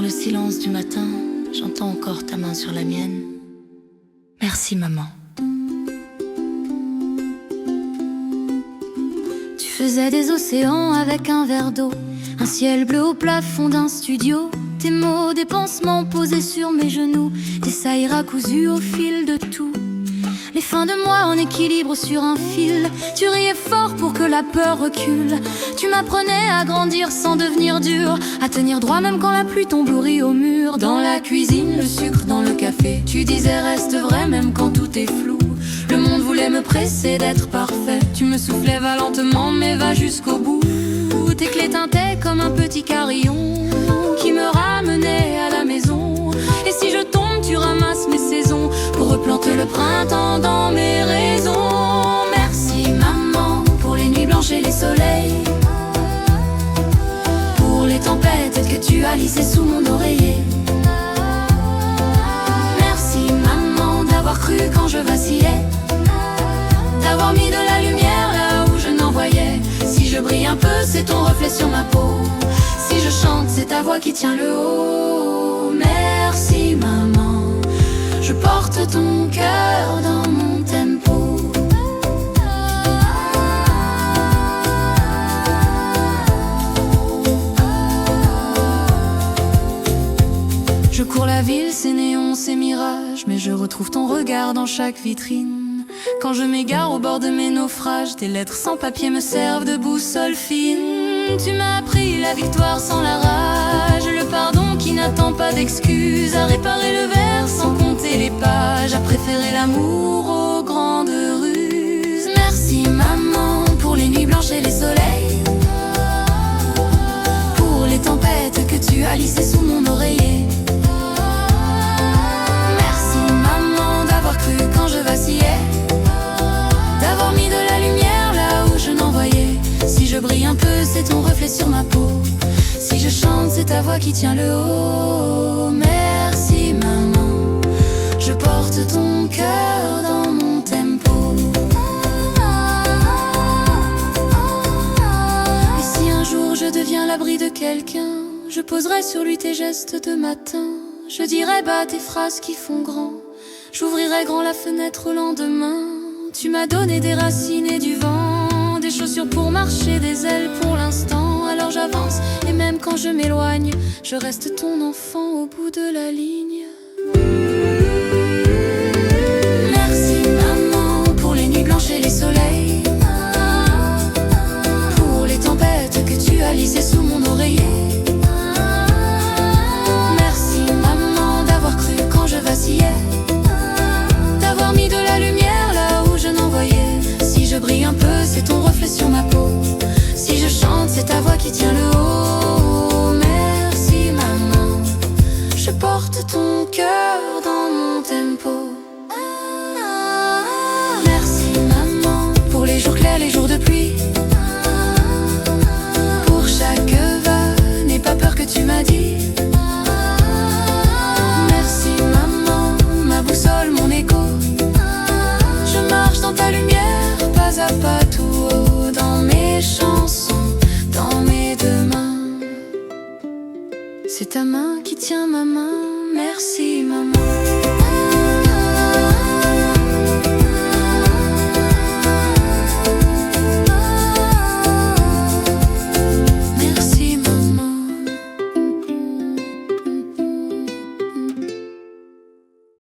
le silence du matin, j'entends encore ta main sur la mienne. Merci maman. Tu faisais des océans avec un verre d'eau, un ciel bleu au plafond d'un studio. Tes mots, des pansements posés sur mes genoux, des saïras cousus au fil de tout. Les fins de mois en équilibre sur un fil. Tu riais fort pour que la peur recule. Tu m'apprenais à grandir sans devenir dur, à tenir droit même quand la pluie tomberie au mur. Dans la cuisine, le sucre dans le café, tu disais reste vrai même quand tout est flou. Le monde voulait me presser d'être parfait. Tu me soufflais va lentement mais va jusqu'au bout. Tes clés tintaient comme un petit carillon qui me ramenait à la maison. Et si je tombe, tu ramasses mes saisons pour replanter le printemps dans mes raisons. Merci maman pour les nuits blanches et les soleils, pour les tempêtes que tu as lissées sous mon oreiller. Merci maman d'avoir cru quand je vacillais, d'avoir mis de la lumière là où je n'en voyais. Si je brille un peu, c'est ton reflet sur ma peau. Si je chante, c'est ta voix qui tient le haut. Merci maman, je porte ton cœur dans mon tempo. Je cours la ville, ses néons, ses mirages, mais je retrouve ton regard dans chaque vitrine. Quand je m'égare au bord de mes naufrages, tes lettres sans papier me servent de boussole fine. Tu m'as appris la victoire sans la rage, le pardon qui n'attend pas d'excuses, à réparer le verre sans compter les pages, à préférer l'amour aux grandes ruses. Merci maman pour les nuits blanches et les soleils, pour les tempêtes que tu as lissées sous mon oreiller. Merci maman d'avoir cru quand je vacillais, d'avoir mis de la lumière là où je n'en voyais. Si je brille un peu, c'est ton reflet sur ma peau. Si je chante, c'est ta voix qui tient le haut. Merci maman, je porte ton cœur dans mon tempo. Et si un jour je deviens l'abri de quelqu'un, je poserai sur lui tes gestes de matin. Je dirai bas tes phrases qui font grand, j'ouvrirai grand la fenêtre au lendemain. Tu m'as donné des racines et du vent, des chaussures pour marcher, des ailes pour l'instant. Alors j'avance et même quand je m'éloigne, je reste ton enfant au bout de la ligne. Merci maman pour les nuits blanches et les soleils, pour les tempêtes que tu as lissées sous mon oreiller. Merci maman d'avoir cru quand je vacillais, d'avoir mis de la lumière là où je n'en voyais. Si je brille un peu, c'est ton reflet sur ma peau. Si je chante, c'est ta voix qui tient le haut. Merci maman, je porte ton cœur dans mon tempo. Merci maman pour les jours clairs, les jours de pluie, pour chaque va, n'aie pas peur que tu m'as dit. Merci maman, ma boussole, mon écho. Je marche dans ta lumière, pas à pas tout haut, dans mes chansons, dans mes deux mains. C'est ta main qui tient ma main, merci maman.